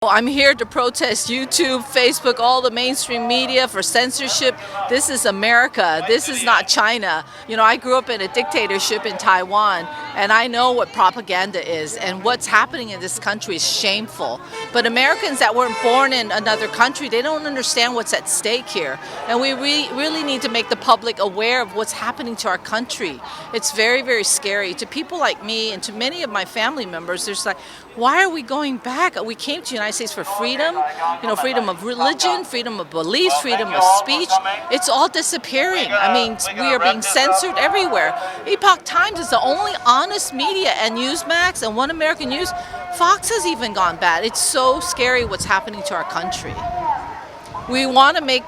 I'm here to protest YouTube, Facebook, all the mainstream media for censorship. This is America. This is not China. You know, I grew up in a dictatorship in Taiwan, and I know what propaganda is, and what's happening in this country is shameful. But Americans that weren't born in another country, they don't understand what's at stake here. And we really need to make the public aware of what's happening to our country. It's very, very scary. To people like me and to many of my family members, there's like, why are we going back? We came to the United States for freedom, you know, freedom of religion, freedom of beliefs, freedom of speech. It's all disappearing. I mean, we are being censored everywhere. Epoch Times is the only honest media, and Newsmax and One American News. Fox has even gone bad. It's so scary what's happening to our country. We want to make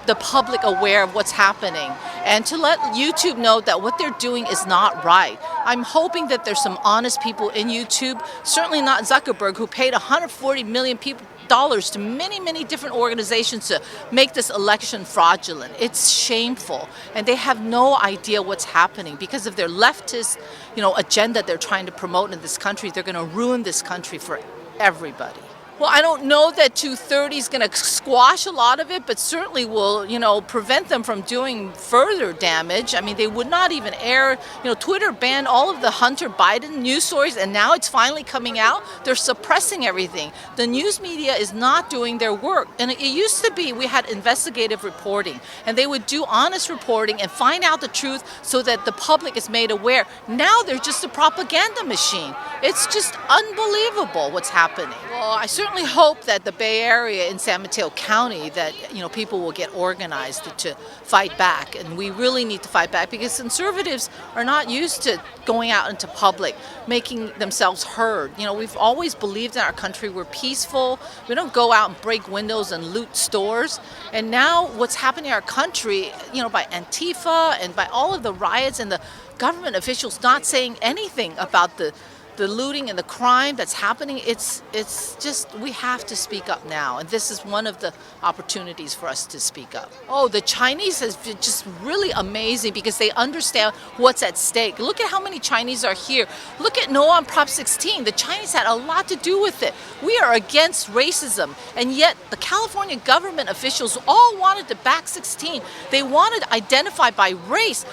the public aware of what's happening and to let YouTube know that what they're doing is not right. I'm hoping that there's some honest people in YouTube, certainly not Zuckerberg, who paid $140 million to many, many different organizations to make this election fraudulent. It's shameful, and they have no idea what's happening because of their leftist, agenda they're trying to promote in this country. They're going to ruin this country for everybody. Well, I don't know that 230 is going to squash a lot of it, but certainly will, prevent them from doing further damage. I mean, they would not even air, Twitter banned all of the Hunter Biden news stories, and now it's finally coming out. They're suppressing everything. The news media is not doing their work. And it used to be we had investigative reporting, and they would do honest reporting and find out the truth so that the public is made aware. Now they're just a propaganda machine. It's just unbelievable what's happening. Well, I certainly hope that the Bay Area in San Mateo County that people will get organized to fight back, and we really need to fight back because conservatives are not used to going out into public, making themselves heard. We've always believed in our country we're peaceful. We don't go out and break windows and loot stores. And now what's happening in our country, by Antifa and by all of the riots and the government officials not saying anything about the looting and the crime that's happening, it's just, we have to speak up now. And this is one of the opportunities for us to speak up. Oh, the Chinese has been just really amazing because they understand what's at stake. Look at how many Chinese are here. Look at No on Prop 16. The Chinese had a lot to do with it. We are against racism, and yet the California government officials all wanted to back 16. They wanted to identify by race.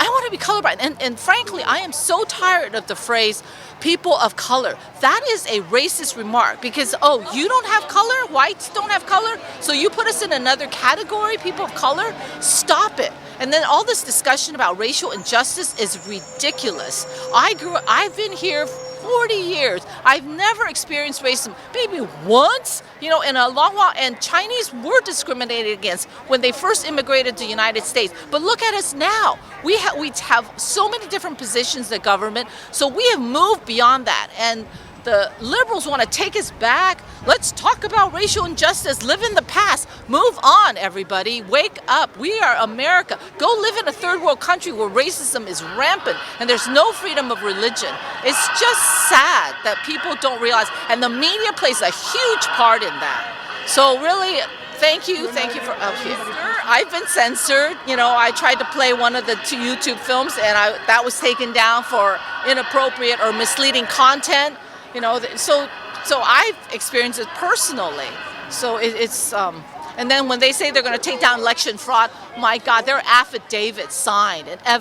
I want to be colorblind. And frankly, I am so tired of the phrase, people of color. That is a racist remark because, you don't have color? Whites don't have color? So you put us in another category, people of color? Stop it. And then all this discussion about racial injustice is ridiculous. I've been here 40 years. I've never experienced racism, maybe once, in a long while. And Chinese were discriminated against when they first immigrated to the United States. But look at us now. We have so many different positions in the government. So we have moved beyond that. And the liberals want to take us back. Let's talk about racial injustice. Live in the past. Move on, everybody. Wake up. We are America. Go live in a third world country where racism is rampant and there's no freedom of religion. It's just sad that people don't realize, and the media plays a huge part in that. So really, thank you for up here. I've been censored. I tried to play one of the 2 YouTube films, and that was taken down for inappropriate or misleading content. So I've experienced it personally. So it's and then when they say they're going to take down election fraud, my God, there are affidavits signed and evidence.